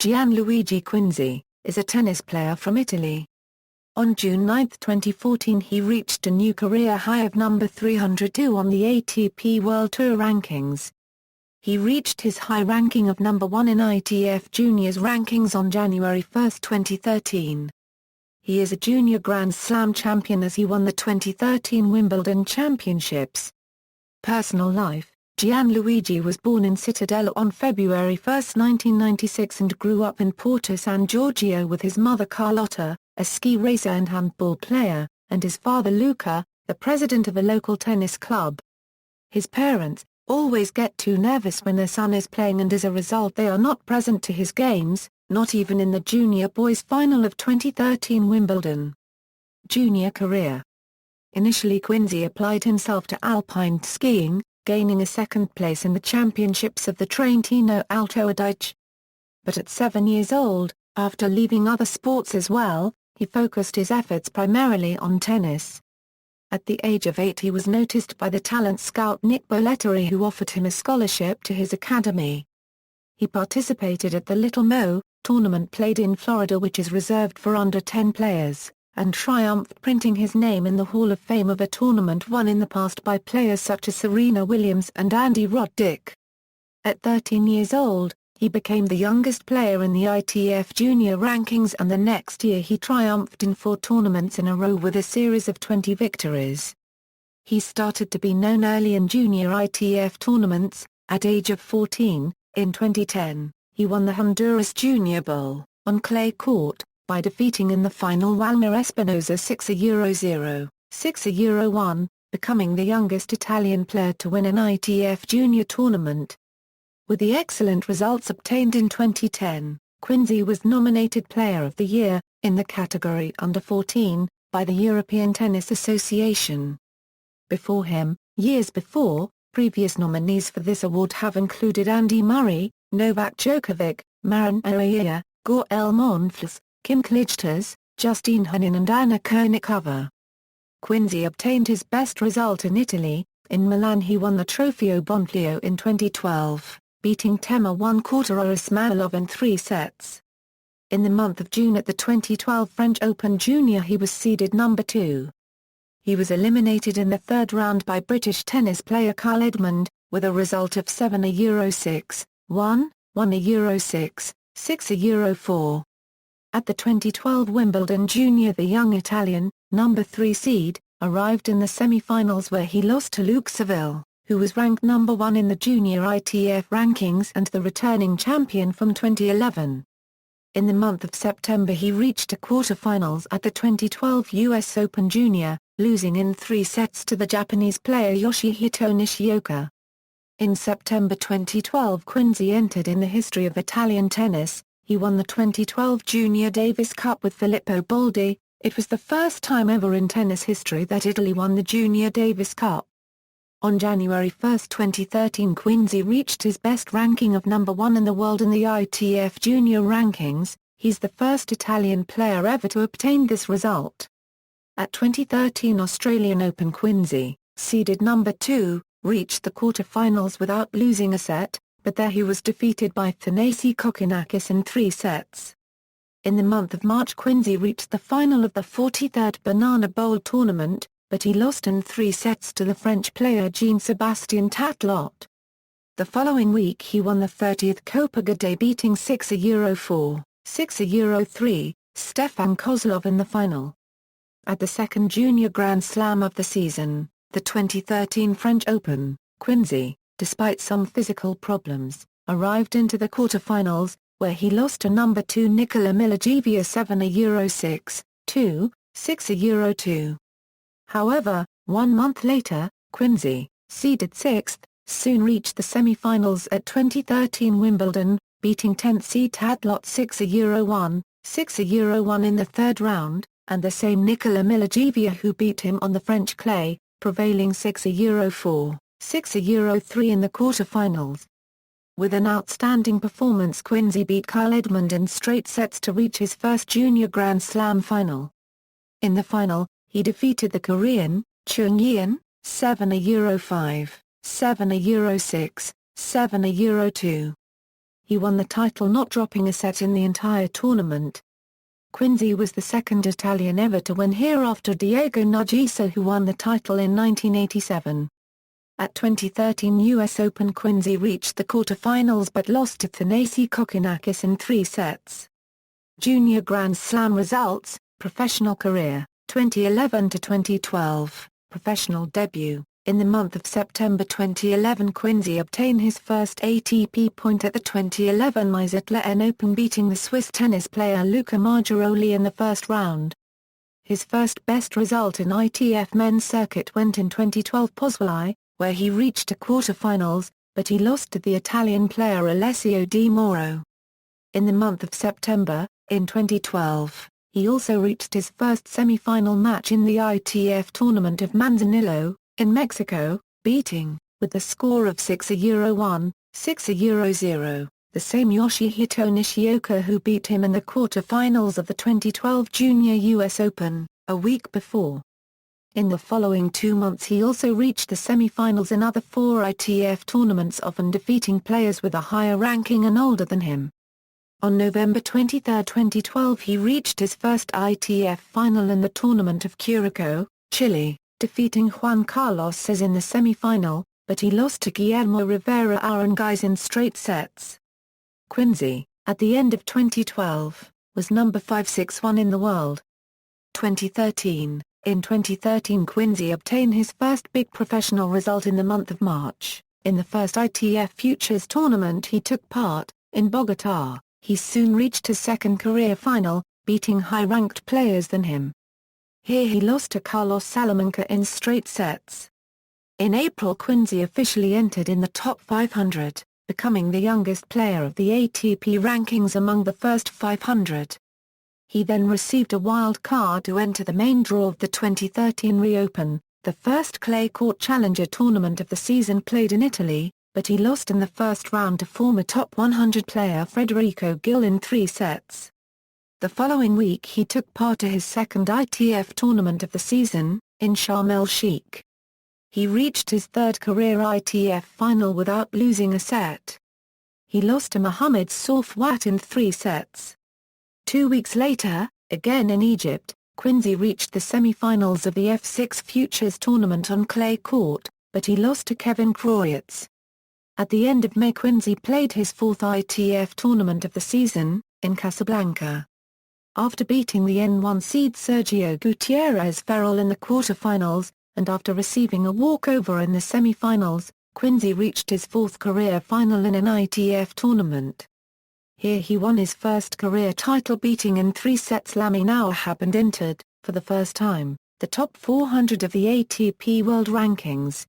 Gianluigi Quinzi, is a tennis player from Italy. On June 9, 2014 he reached a new career high of number 302 on the ATP World Tour rankings. He reached his high ranking of number 1 in ITF Juniors rankings on January 1, 2013. He is a junior Grand Slam champion as he won the 2013 Wimbledon Championships. Personal life: Gianluigi was born in Citadella on February 1, 1996 and grew up in Porto San Giorgio with his mother Carlotta, a ski racer and handball player, and his father Luca, the president of a local tennis club. His parents always get too nervous when their son is playing, and as a result they are not present to his games, not even in the junior boys final of 2013 Wimbledon. Junior career: initially Quinzi applied himself to alpine skiing, gaining a second place in the championships of the Trentino Alto Adige. But at 7 years old, after leaving other sports as well, he focused his efforts primarily on tennis. At the age of 8 he was noticed by the talent scout Nick Bollettieri, who offered him a scholarship to his academy. He participated at the Little Mo tournament played in Florida, which is reserved for under 10 players, and triumphed, printing his name in the Hall of Fame of a tournament won in the past by players such as Serena Williams and Andy Roddick. At 13 years old, he became the youngest player in the ITF Junior rankings, and the next year he triumphed in 4 tournaments in a row with a series of 20 victories. He started to be known early in junior ITF tournaments. At age of 14, in 2010, he won the Honduras Junior Bowl, on clay court, by defeating in the final Walner Espinosa 6-0, 6-1, becoming the youngest Italian player to win an ITF Junior tournament. With the excellent results obtained in 2010, Quinzi was nominated Player of the Year, in the category Under 14, by the European Tennis Association. Before him, years before, previous nominees for this award have included Andy Murray, Novak Djokovic, Marin Oiya, Gaël Monfils, Kim Clijsters, Justine Henin and Anna Kournikova. Quinzi obtained his best result in Italy. In Milan he won the Trofeo Bonfiglio in 2012, beating Temur 1/4 Ismailov in 3 sets. In the month of June at the 2012 French Open Junior he was seeded number 2. He was eliminated in the 3rd round by British tennis player Kyle Edmund, with a result of 7-6, 1, 1-6, 6-4. At the 2012 Wimbledon Junior the young Italian, number 3 seed, arrived in the semi-finals where he lost to Luke Saville, who was ranked number 1 in the junior ITF rankings and the returning champion from 2011. In the month of September he reached the quarter-finals at the 2012 US Open Junior, losing in 3 sets to the Japanese player Yoshihito Nishioka. In September 2012 Quinzi entered in the history of Italian tennis. He won the 2012 Junior Davis Cup with Filippo Boldi. It was the first time ever in tennis history that Italy won the Junior Davis Cup. On January 1, 2013 Quinzi reached his best ranking of number 1 in the world in the ITF Junior rankings. He's the first Italian player ever to obtain this result. At 2013 Australian Open Quinzi, seeded number 2, reached the quarter-finals without losing a set, but there he was defeated by Thanasi Kokkinakis in 3 sets. In the month of March Quinzi reached the final of the 43rd Banana Bowl tournament, but he lost in 3 sets to the French player Jean-Sébastien Tatlot. The following week he won the 30th Copa Gaudet, beating 6-4, 6-3, Stefan Kozlov in the final. At the second junior Grand Slam of the season, the 2013 French Open, Quinzi, despite some physical problems, arrived into the quarter-finals, where he lost to number 2 Nikola Milojevic 7-6, 2, 6-2. However, 1 month later, Quinzi, seeded 6th, soon reached the semi-finals at 2013 Wimbledon, beating 10th seed Tatlot 6-1, 6-1 in the 3rd round, and the same Nikola Milojevic who beat him on the French clay, prevailing 6-4, 6-3 in the quarter-finals. With an outstanding performance Quinzi beat Kyle Edmund in straight sets to reach his first junior Grand Slam final. In the final, he defeated the Korean, Chung Yeon, 7-5, 7-6, 7-2. He won the title not dropping a set in the entire tournament. Quinzi was the second Italian ever to win here after Diego Narciso, who won the title in 1987. At 2013 US Open, Quinzi reached the quarter-finals but lost to Thanasi Kokkinakis in 3 sets. Junior Grand Slam results, professional career, 2011 to 2012, professional debut. In the month of September 2011, Quinzi obtained his first ATP point at the 2011 Meissen Open, beating the Swiss tennis player Luca Margeroli in the first round. His first best result in ITF men's circuit went in 2012 Pozzuoli, where he reached the quarter-finals, but he lost to the Italian player Alessio Di Mauro. In the month of September, in 2012, he also reached his first semi-final match in the ITF tournament of Manzanillo, in Mexico, beating, with the score of 6-1, 6-0, the same Yoshihito Nishioka who beat him in the quarter-finals of the 2012 Junior US Open, a week before. In the following 2 months he also reached the semi-finals in other 4 ITF tournaments, often defeating players with a higher ranking and older than him. On November 23, 2012 he reached his first ITF final in the tournament of Curacao, Chile, defeating Juan Carlos Cés in the semi-final, but he lost to Guillermo Rivera Aranguiz in straight sets. Quinzi, at the end of 2012, was number 561 in the world. 2013. In 2013 Quinzi obtained his first big professional result in the month of March. In the first ITF Futures tournament he took part, in Bogotá, he soon reached his second career final, beating high-ranked players than him. Here he lost to Carlos Salamanca in straight sets. In April Quinzi officially entered in the top 500, becoming the youngest player of the ATP rankings among the first 500. He then received a wild card to enter the main draw of the 2013 Reopen, the first clay court challenger tournament of the season played in Italy, but he lost in the first round to former top 100 player Federico Gil in 3 sets. The following week he took part in his second ITF tournament of the season, in Sharm el-Sheikh. He reached his third career ITF final without losing a set. He lost to Mohamed Soufwat in 3 sets. 2 weeks later, again in Egypt, Quinzi reached the semi-finals of the F6 Futures tournament on clay court, but he lost to Kevin Kroyatz. At the end of May Quinzi played his 4th ITF tournament of the season, in Casablanca. After beating the N1 seed Sergio Gutierrez Ferrol in the quarter-finals, and after receiving a walkover in the semi-finals, Quinzi reached his 4th career final in an ITF tournament. Here he won his first career title, beating in 3 sets Lami Nauhab, and entered, for the first time, the top 400 of the ATP World Rankings.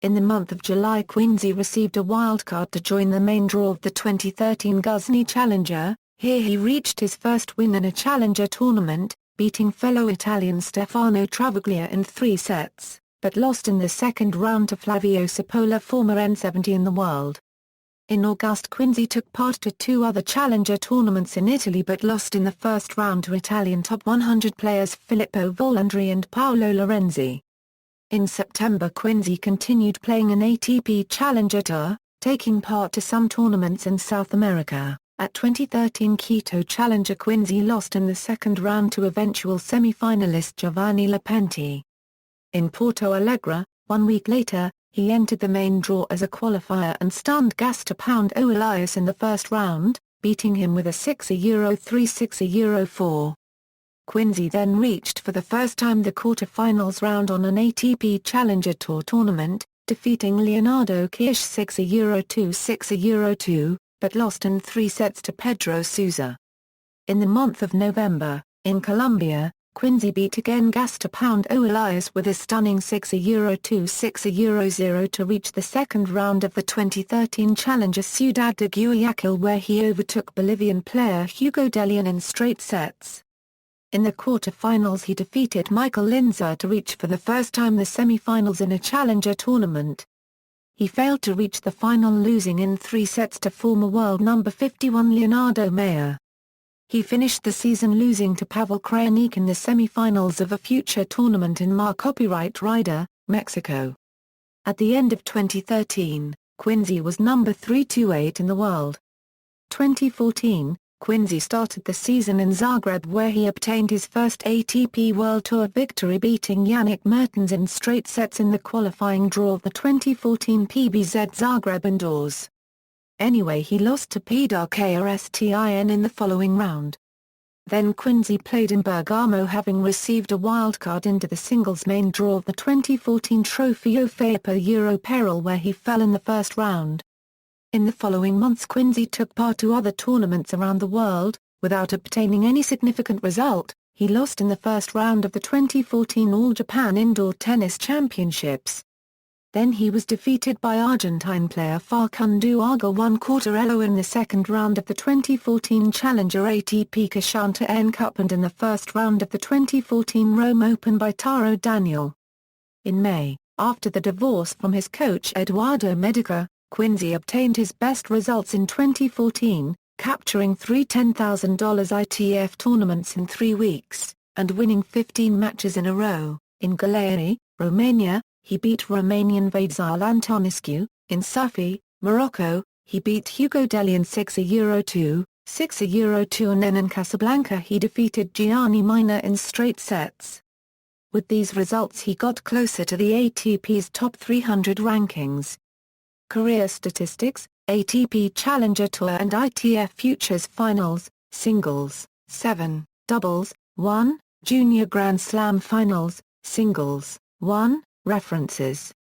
In the month of July Quinzi received a wildcard to join the main draw of the 2013 Guzhny Challenger. Here he reached his first win in a Challenger tournament, beating fellow Italian Stefano Travaglia in 3 sets, but lost in the second round to Flavio Cipolla, former N70 in the world. In August Quinzi took part to 2 other Challenger tournaments in Italy but lost in the first round to Italian top 100 players Filippo Volandri and Paolo Lorenzi. In September Quinzi continued playing an ATP Challenger Tour, taking part to some tournaments in South America. At 2013 Quito Challenger Quinzi lost in the second round to eventual semi-finalist Giovanni Lopenti. In Porto Alegre, 1 week later, he entered the main draw as a qualifier and stunned Gastapão Elias in the first round, beating him with a 6-3, 6-4. Quinzi then reached for the first time the quarter-finals round on an ATP Challenger Tour tournament, defeating Leonardo Keish 6-2, 6-2, but lost in 3 sets to Pedro Sousa. In the month of November, in Colombia, Quinzi beat again Gastapão Elias with a stunning 6-2, 6-0 to reach the second round of the 2013 Challenger Ciudad de Guayaquil, where he overtook Bolivian player Hugo Dellien in straight sets. In the quarter-finals he defeated Michael Linzer to reach for the first time the semi-finals in a Challenger tournament. He failed to reach the final, losing in 3 sets to former world number 51 Leonardo Mayer. He finished the season losing to Pavel Krajinik in the semi-finals of a future tournament in Mar Copyright Rider, Mexico. At the end of 2013, Quinzi was number 328 in the world. 2014, Quinzi started the season in Zagreb where he obtained his first ATP World Tour victory beating Yannick Mertens in straight sets in the qualifying draw of the 2014 PBZ Zagreb indoors. Anyway, he lost to Pedar Krstin in the following round. Then Quinzi played in Bergamo, having received a wildcard into the singles main draw of the 2014 Trofeo FEAPA Europarel where he fell in the first round. In the following months Quinzi took part to other tournaments around the world, without obtaining any significant result. He lost in the first round of the 2014 All Japan Indoor Tennis Championships. Then he was defeated by Argentine player Facundo Arga 1/4 in the second round of the 2014 Challenger ATP Kashanta N Cup and in the first round of the 2014 Rome Open by Taro Daniel. In May, after the divorce from his coach Eduardo Medica, Quinzi obtained his best results in 2014, capturing three $10,000 ITF tournaments in 3 weeks, and winning 15 matches in a row. In Galeani, Romania, he beat Romanian Vasil Antonescu. In Safi, Morocco, he beat Hugo Deli in 6-2, 6-2 and then in Casablanca he defeated Gianni Minor in straight sets. With these results he got closer to the ATP's top 300 rankings. Career statistics, ATP Challenger Tour and ITF Futures Finals, Singles, 7, Doubles, 1, Junior Grand Slam Finals, Singles, 1, References.